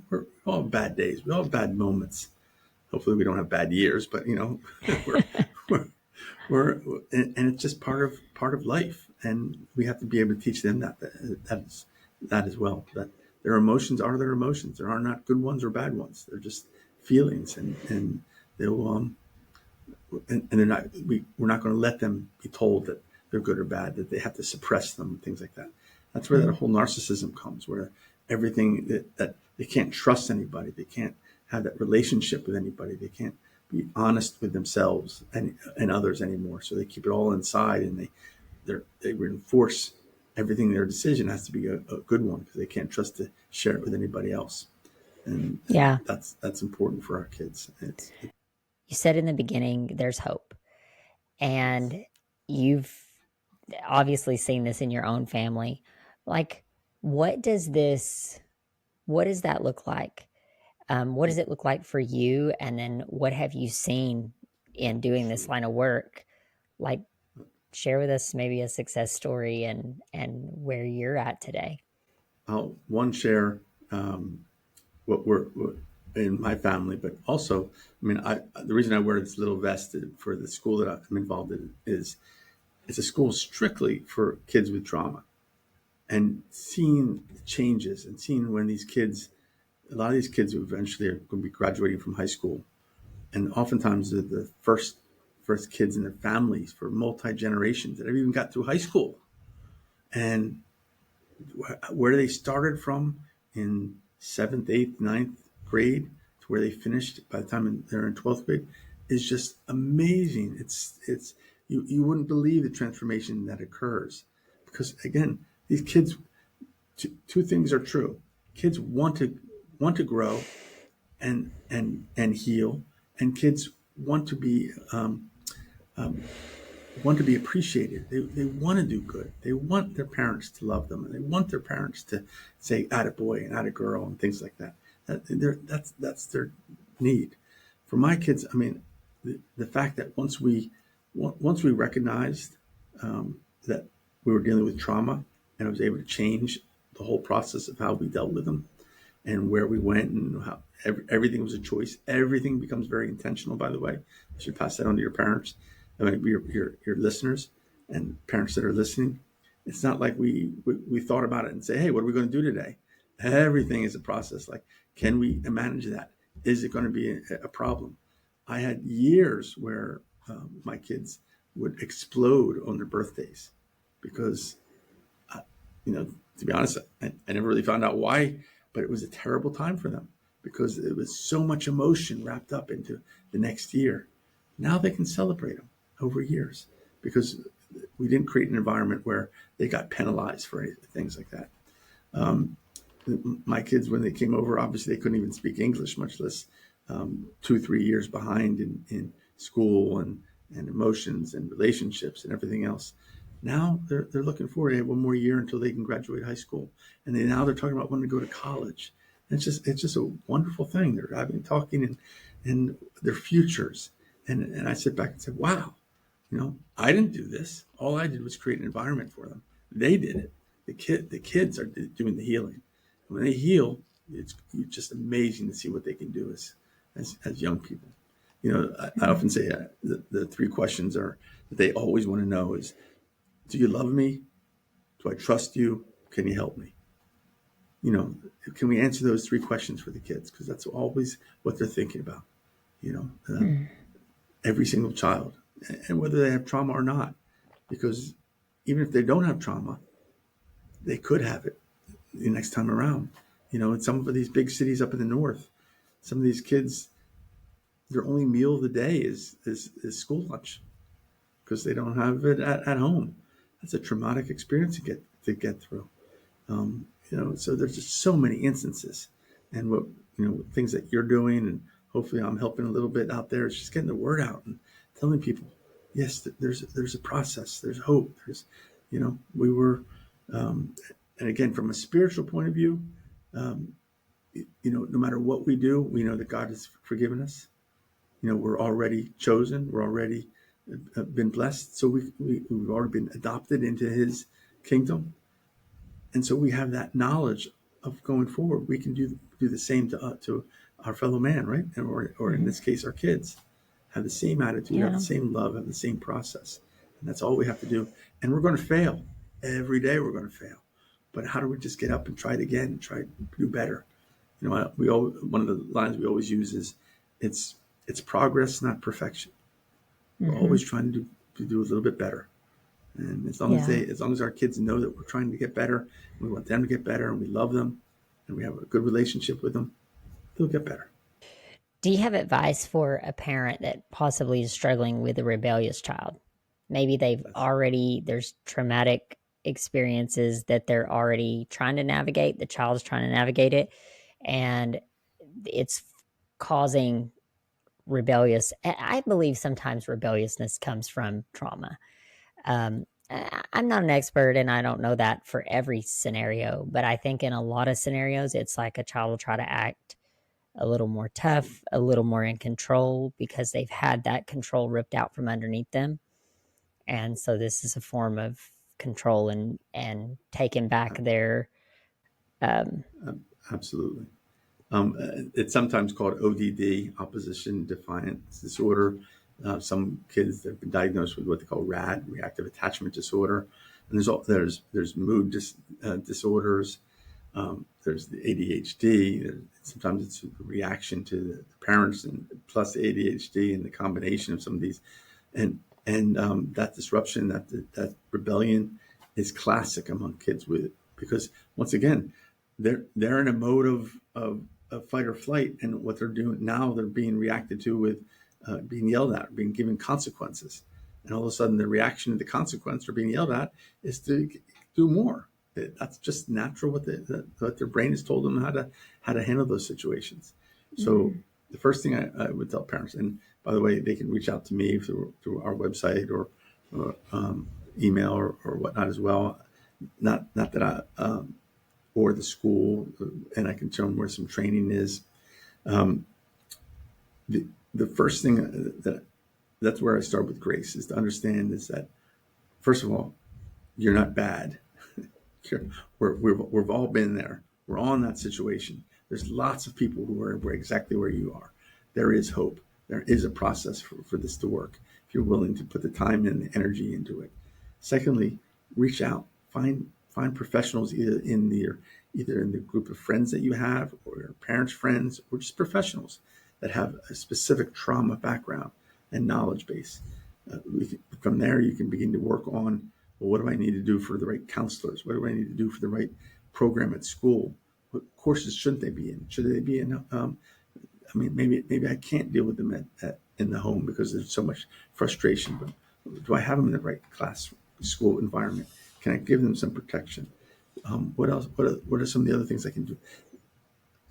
have bad days. We all have bad moments. Hopefully we don't have bad years, but we're we're, we're and it's just part of life, and we have to be able to teach them that as well. That their emotions are their emotions. There are not good ones or bad ones. They're just feelings, and they'll and they're not we're not going to let them be told that they're good or bad, that they have to suppress them, things like that. That's where that Mm. whole narcissism comes, where everything that they can't trust anybody, they can't have that relationship with anybody, they can't be honest with themselves and others anymore, so they keep it all inside, and they reinforce everything. Their decision has to be a good one because they can't trust to share it with anybody else, and Yeah. that's important for our kids. You said in the beginning there's hope. And you've obviously seen this in your own family. Like, what does this, what does that look like? What does it look like for you? And then what have you seen in doing this Sure. line of work? Like, share with us maybe a success story and where you're at today. I'll one share what in my family, but also, I mean, the reason I wear this little vest for the school that I'm involved in is it's a school strictly for kids with trauma, and seeing the changes and seeing when these kids, a lot of these kids who eventually are going to be graduating from high school, and oftentimes they're the first kids in their families for multi generations that have even got through high school, and where they started from in seventh, eighth, ninth grade to where they finished by the time they're in 12th grade is just amazing. It's you wouldn't believe the transformation that occurs, because again, these kids, two things are true. Kids want to grow and heal, and kids want to be want to be appreciated. They want to do good. They want their parents to love them, and they want their parents to say "attaboy" and "attagirl" and things like that. That's their need. For my kids, I mean, the fact that once we recognized that we were dealing with trauma, and I was able to change the whole process of how we dealt with them and where we went, and how everything was a choice. Everything becomes very intentional, by the way. I should pass that on to your parents, I mean, your listeners and parents that are listening. It's not like we thought about it and say, hey, what are we going to do today? Everything is a process. Like, can we manage that? Is it going to be a problem? I had years where my kids would explode on their birthdays because to be honest, I never really found out why, but it was a terrible time for them because it was so much emotion wrapped up into the next year. Now they can celebrate them over years because we didn't create an environment where they got penalized for things like that. Um, my kids, when they came over, obviously they couldn't even speak English, much less 2, 3 years behind in school and emotions and relationships and everything else. Now they're looking forward to one more year until they can graduate high school, and now they're talking about wanting to go to college. And it's just a wonderful thing. They're having talking and their futures, and I sit back and say, wow, I didn't do this. All I did was create an environment for them. They did it. The kids are doing the healing. When they heal, it's just amazing to see what they can do as young people. I often say the three questions are that they always want to know is, do you love me? Do I trust you? Can you help me? You know, can we answer those three questions for the kids? Because that's always what they're thinking about. You know, Mm. every single child, and whether they have trauma or not, because even if they don't have trauma, they could have it the next time around. In some of these big cities up in the north, some of these kids, their only meal of the day is school lunch because they don't have it at home. That's a traumatic experience to get through. So there's just so many instances, and what things that you're doing, and hopefully I'm helping a little bit out there. It's just getting the word out and telling people, yes, there's a process, there's hope, we were, and again, from a spiritual point of view, um, no matter what we do, we know that God has forgiven us. We're already chosen, we're already been blessed, so we've already been adopted into His kingdom. And so we have that knowledge of going forward. We can do the same to our fellow man, right? Or in Mhm. this case, our kids have the same attitude, have the Yeah. same love, have the same process, and that's all we have to do. And we're going to fail every day. We're going to fail, but how do we just get up and try it again and try to do better? We all, one of the lines we always use is, it's it's progress, not perfection. We're Mm-hmm. always trying to do a little bit better. And Yeah. as long as our kids know that we're trying to get better, we want them to get better, and we love them, and we have a good relationship with them, they'll get better. Do you have advice for a parent that possibly is struggling with a rebellious child? Maybe That's there's traumatic experiences that they're already trying to navigate, the child's trying to navigate it, and it's causing rebellious. I believe sometimes rebelliousness comes from trauma. I'm not an expert and I don't know that for every scenario, but I think in a lot of scenarios, it's like a child will try to act a little more tough, a little more in control because they've had that control ripped out from underneath them. And so this is a form of control and taking back their um, absolutely. It's sometimes called ODD, opposition defiance disorder. Some kids have been diagnosed with what they call RAD, reactive attachment disorder, and there's mood disorders. There's the ADHD. Sometimes it's a reaction to the parents and plus the ADHD and the combination of some of these, and that disruption, that rebellion, is classic among kids with because once again, they're in a mode of fight or flight, and what they're doing now, they're being reacted to with being yelled at, being given consequences, and all of a sudden the reaction to the consequence or being yelled at is to do more. That's just natural. What their brain has told them how to handle those situations. So mm, the first thing I would tell parents, and by the way, they can reach out to me through our website or email or whatnot as well. Not that I or the school, and I can show them where some training is. Um, the the first thing that's where I start with grace is to understand is that first of all, you're not bad. We've all been there. We're all in that situation. There's lots of people who are exactly where you are. There is hope. There is a process for this to work if you're willing to put the time and the energy into it. Secondly, reach out. Find professionals either in the group of friends that you have or your parents' friends or just professionals that have a specific trauma background and knowledge base. From there, you can begin to work on, well, what do I need to do for the right counselors? What do I need to do for the right program at school? What courses shouldn't they be in? Should they be in? I mean, maybe I can't deal with them in the home because there's so much frustration. But do I have them in the right class school environment? Can I give them some protection? What else? What are some of the other things I can do?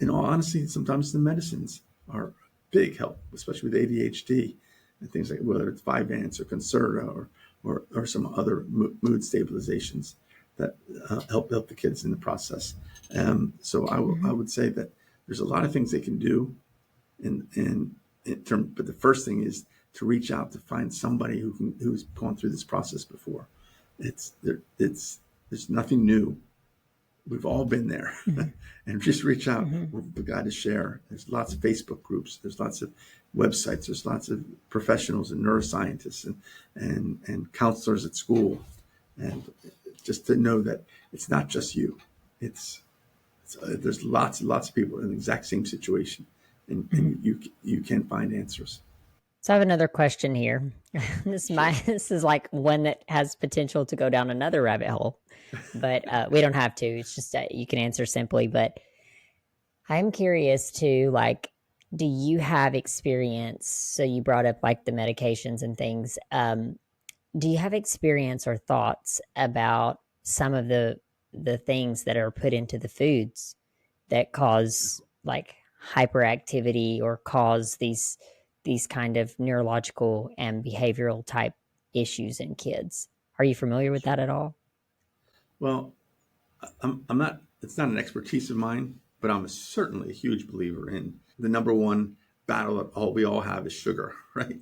In all honesty, sometimes the medicines are big help, especially with ADHD and things like whether it's Vyvanse or Concerta or some other mood stabilizations that help the kids in the process. So I mm-hmm. would say that there's a lot of things they can do in term, but the first thing is to reach out to find somebody who's gone through this process before. There's nothing new. We've all been there. Mm-hmm. And just reach out. Mm-hmm. We're glad to share. There's lots of Facebook groups. There's lots of websites. There's lots of professionals and neuroscientists and counselors at school. And just to know that it's not just you. There's lots and lots of people in the exact same situation, Mm-hmm. and you can find answers. So I have another question here. Sure. This is like one that has potential to go down another rabbit hole, but we don't have to. It's just you can answer simply. But I'm curious to like, do you have experience? So you brought up like the medications and things. Do you have experience or thoughts about some of the things that are put into the foods that cause like hyperactivity or cause these kind of neurological and behavioral type issues in kids? Are you familiar with that at all? Well, I'm not. It's not an expertise of mine, but I'm certainly a huge believer in the number one battle that all we all have is sugar, right?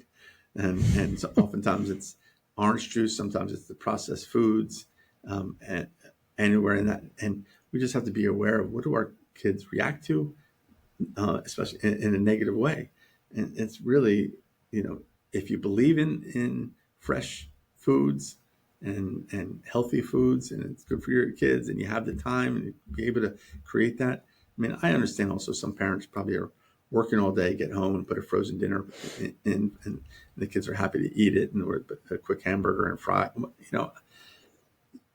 And so oftentimes it's orange juice. Sometimes it's the processed foods, and anywhere in that. And we just have to be aware of what do our kids react to, especially in a negative way. And it's really, you know, if you believe in fresh foods and healthy foods, and it's good for your kids, and you have the time and be able to create that. I mean, I understand also some parents probably are working all day, get home and put a frozen dinner in, and the kids are happy to eat it, and or a quick hamburger and fry.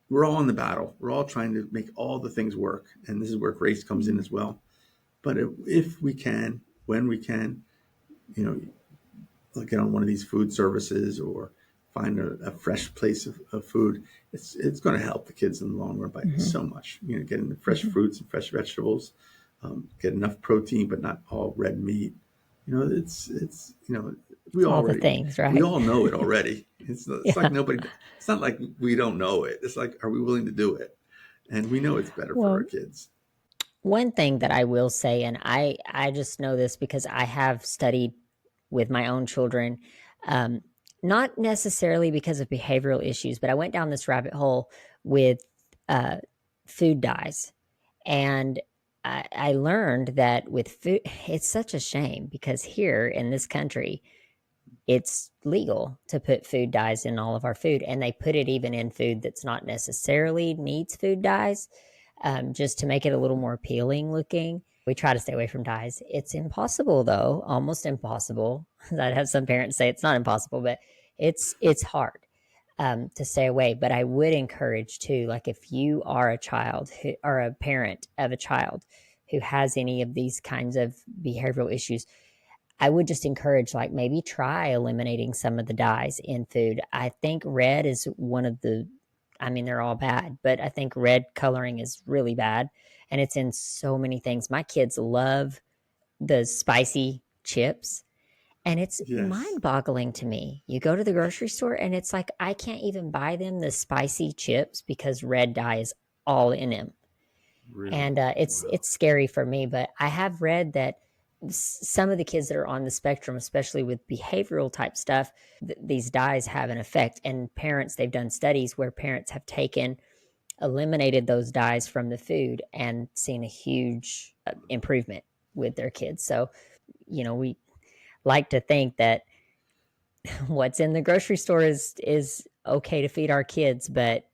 We're all in the battle. We're all trying to make all the things work, and this is where grace comes in as well. But if we can, when we can, you know, get on one of these food services or find a fresh place of food, it's going to help the kids in the long run by so much. Getting the fresh fruits and fresh vegetables, get enough protein, but not all red meat. It's All the things, we right? all know it already. It's like Yeah. nobody. It's not like we don't know it. It's like, are we willing to do it? And we know it's better for our Well, kids. one thing that I will say, and I just know this because I have studied with my own children, um, not necessarily because of behavioral issues, but I went down this rabbit hole with uh, food dyes. And I learned that with food, it's such a shame because here in this country, it's legal to put food dyes in all of our food. And they put it even in food that's not necessarily needs food dyes, just to make it a little more appealing looking. We try to stay away from dyes. It's impossible though, almost impossible. I'd have some parents say it's not impossible, but it's hard to stay away. But I would encourage too, like if you are a child who, or a parent of a child who has any of these kinds of behavioral issues, I would just encourage, like, maybe try eliminating some of the dyes in food. I think red is one of the, I mean, they're all bad, but I think red coloring is really bad. And it's in so many things. My kids love the spicy chips. And it's Yes, mind boggling to me. You go to the grocery store and it's like, I can't even buy them the spicy chips because red dye is all in them. really. And Wow. it's scary for me. But I have read that some of the kids that are on the spectrum, especially with behavioral type stuff, these dyes have an effect. And parents, they've done studies where parents have eliminated those dyes from the food and seen a huge improvement with their kids. So, we like to think that what's in the grocery store is okay to feed our kids, but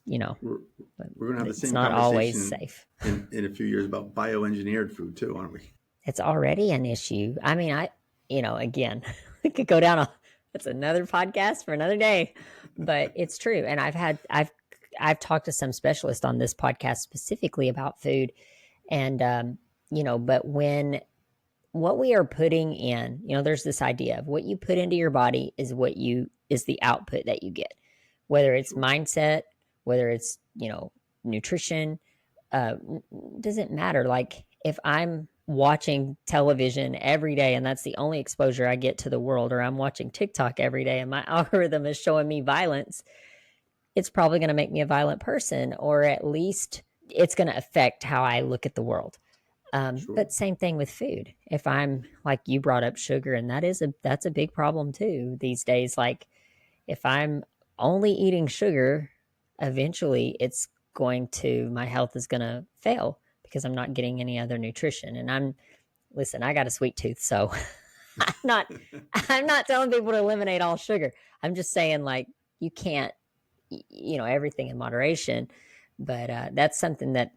you know, We're, we're going to have the it's same not always conversation safe. in a few years about bioengineered food too, aren't we? It's already an issue. I mean, again, we could go down that's another podcast for another day, but it's true. And I've talked to some specialists on this podcast specifically about food, and but when what we are putting in, there's this idea of what you put into your body is the output that you get, whether it's Sure. mindset, whether it's, nutrition, uh, doesn't matter. Like if I'm watching television every day and that's the only exposure I get to the world, or I'm watching TikTok every day and my algorithm is showing me violence, it's probably going to make me a violent person, or at least it's going to affect how I look at the world. Sure. But same thing with food. If I'm, like you brought up sugar, and that's a big problem too these days. Like if I'm only eating sugar, eventually it's going to my health is going to fail because I'm not getting any other nutrition. And listen, I got a sweet tooth, so I'm not I'm not telling people to eliminate all sugar. I'm just saying, like, you can't, everything in moderation. But that's something that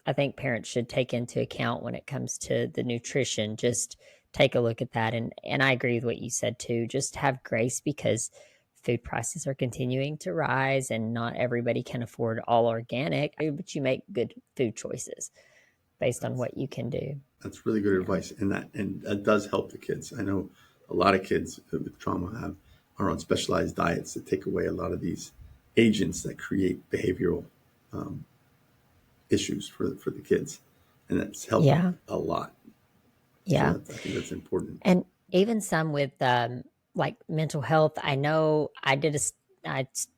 I think parents should take into account when it comes to the nutrition. Just take a look at that. And I agree with what you said too. Just have grace because food prices are continuing to rise and not everybody can afford all organic, but you make good food choices based on That's what you can do. that's really good Yeah. advice, and that does help the kids. I know a lot of kids with trauma are on specialized diets that take away a lot of these agents that create behavioral um, issues for the kids, and that's helped Yeah. a lot. So Yeah. I think that's important. And even some with like mental health. I know I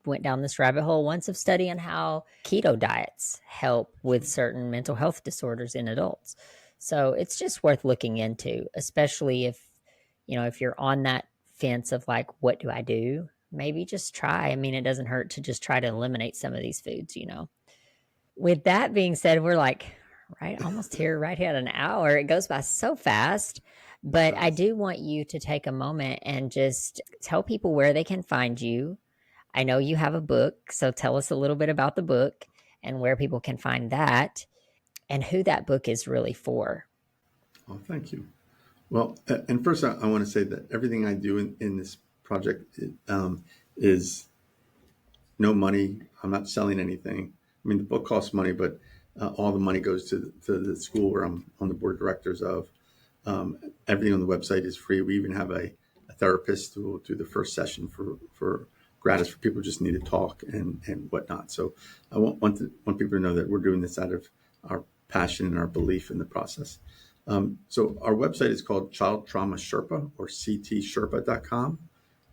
went down this rabbit hole once of studying how keto diets help with Sure. certain mental health disorders in adults. So it's just worth looking into, especially if you're on that fence of like, what do I do? Maybe just try. I mean, it doesn't hurt to just try to eliminate some of these foods. With that being said, we're like almost here, right here at an hour. It goes by so fast. It But I does. do want you to take a moment and just tell people where they can find you. I know you have a book, so tell us a little bit about the book and where people can find that and who that book is really for. Oh, thank you. Well, and first, I want to say that everything I do in this project is no money. I'm not selling anything. I mean, the book costs money, but all the money goes to the school where I'm on the board of directors of. Everything on the website is free. We even have a therapist who will do the first session for gratis for people who just need to talk and whatnot. So I want people to know that we're doing this out of our passion and our belief in the process. So our website is called Child Trauma Sherpa, or ctsherpa.com,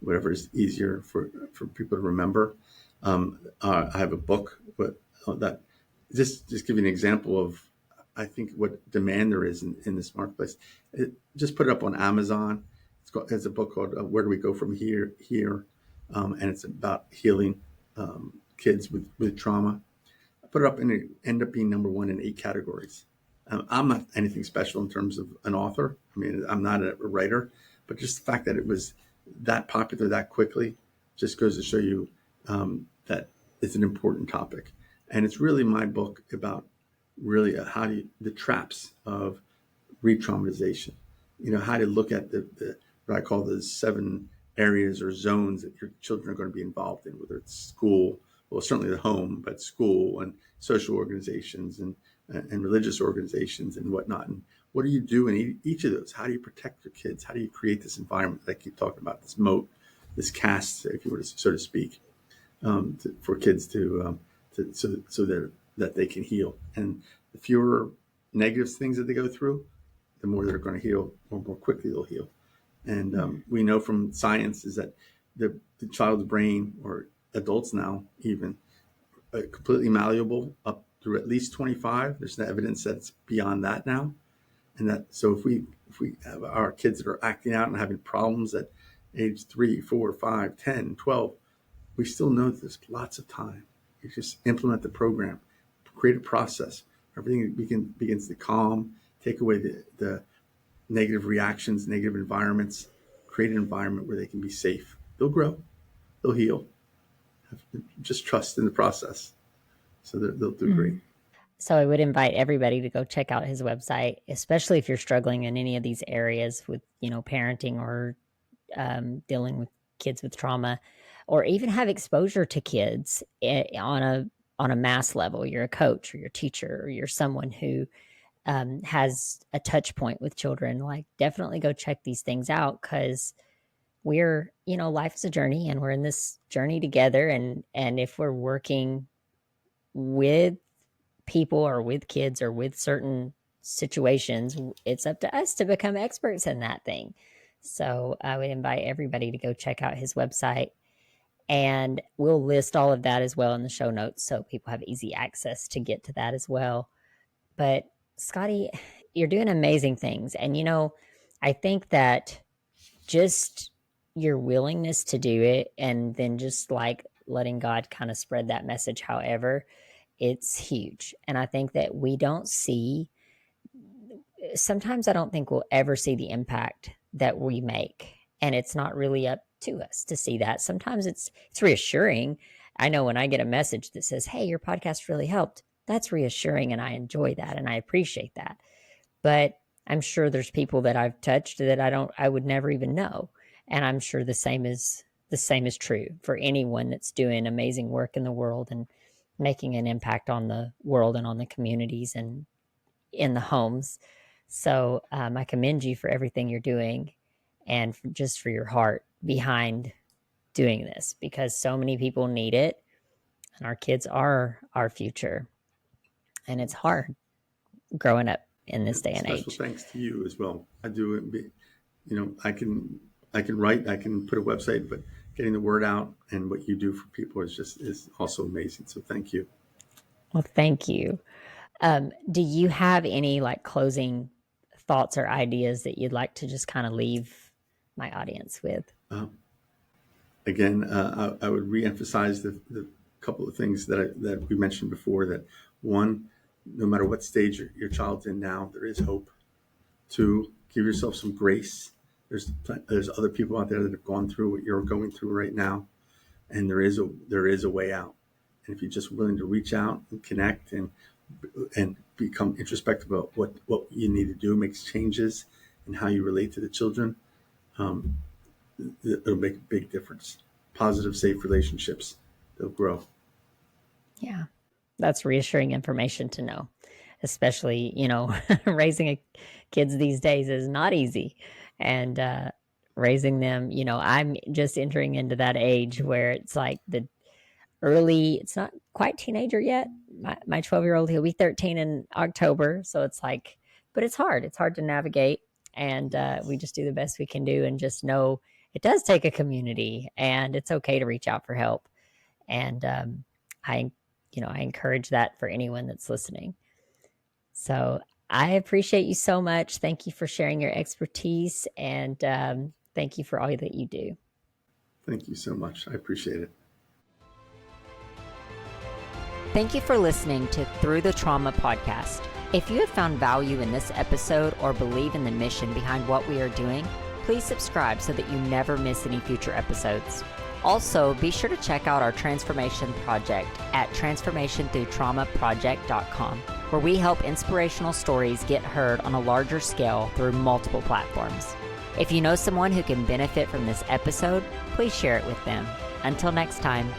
whatever is easier for people to remember. I have a book that just give you an example of, I think, what demand there is in this marketplace. Just put it up on Amazon. It's a book called Where Do We Go From Here? And it's about healing kids with trauma. I put it up and it ended up being number one in 8 categories. I'm not anything special in terms of an author. I mean, I'm not a writer, but just the fact that it was that popular that quickly just goes to show you that it's an important topic. And it's really my book about really the traps of re-traumatization. How to look at what I call the 7 areas or zones that your children are going to be involved in, whether it's school, well, certainly the home, but school and social organizations and religious organizations and whatnot. And what do you do in each of those? How do you protect your kids? How do you create this environment that I keep talking about, this moat, this cast, if you were to, so to speak, for kids that they can heal? And the fewer negative things that they go through, the more they're going to heal, or more quickly they'll heal. And we know from science is that the child's brain, or adults now even, completely malleable up through at least 25. There's no evidence that it's beyond that now. And that, so if we have our kids that are acting out and having problems at age 3, 4, 5, 10, 12, we still know that there's lots of time. You just implement the program, create a process. Everything begins to calm, take away the negative reactions, negative environments, create an environment where they can be safe. They'll grow, they'll heal. Just trust in the process. So they'll do great. So I would invite everybody to go check out his website, especially if you're struggling in any of these areas with, parenting or dealing with kids with trauma, or even have exposure to kids on a mass level. You're a coach or you're a teacher or you're someone who has a touch point with children. Like, definitely go check these things out, because life is a journey and we're in this journey together. And if we're working with people or with kids or with certain situations, it's up to us to become experts in that thing. So I would invite everybody to go check out his website, and we'll list all of that as well in the show notes so people have easy access to get to that as well. But Scotty, you're doing amazing things. And, I think that just your willingness to do it, and then just like letting God kind of spread that message, however, it's huge. And I think that we don't see, sometimes I don't think we'll ever see the impact that we make. And it's not really up to us to see that. Sometimes it's reassuring. I know when I get a message that says, "Hey, your podcast really helped," that's reassuring, and I enjoy that and I appreciate that. But I'm sure there's people that I've touched that I would never even know. And I'm sure the same is true for anyone that's doing amazing work in the world and making an impact on the world and on the communities and in the homes. So I commend you for everything you're doing, and just for your heart behind doing this, because so many people need it, and our kids are our future. And it's hard growing up in this day and Special age. thanks to you as well. I do, I can write, I can put a website, but getting the word out and what you do for people is also amazing. So thank you. Well, thank you. Do you have any like closing thoughts or ideas that you'd like to just kind of leave my audience with? Again, I would reemphasize the couple of things that we mentioned before. That one, no matter what stage your child's in now, there is hope. 2, give yourself some grace. There's other people out there that have gone through what you're going through right now, and there is a way out. And if you're just willing to reach out and connect and and become introspective about what you need to do, make changes in how you relate to the children, um, it'll make a big difference. Positive, safe relationships, they'll grow. Yeah. That's reassuring information to know, especially, raising kids these days is not easy. And raising them, I'm just entering into that age where it's like it's not quite teenager yet. My 12-year-old, he'll be 13 in October. So it's like, but it's hard. It's hard to navigate. And we just do the best we can do and just know it does take a community and it's okay to reach out for help. And I, I encourage that for anyone that's listening. So I appreciate you so much. Thank you for sharing your expertise and thank you for all that you do. Thank you so much. I appreciate it. Thank you for listening to Through the Trauma podcast. If you have found value in this episode or believe in the mission behind what we are doing, please subscribe so that you never miss any future episodes. Also, be sure to check out our transformation project at transformationthroughtraumaproject.com, where we help inspirational stories get heard on a larger scale through multiple platforms. If you know someone who can benefit from this episode, please share it with them. Until next time.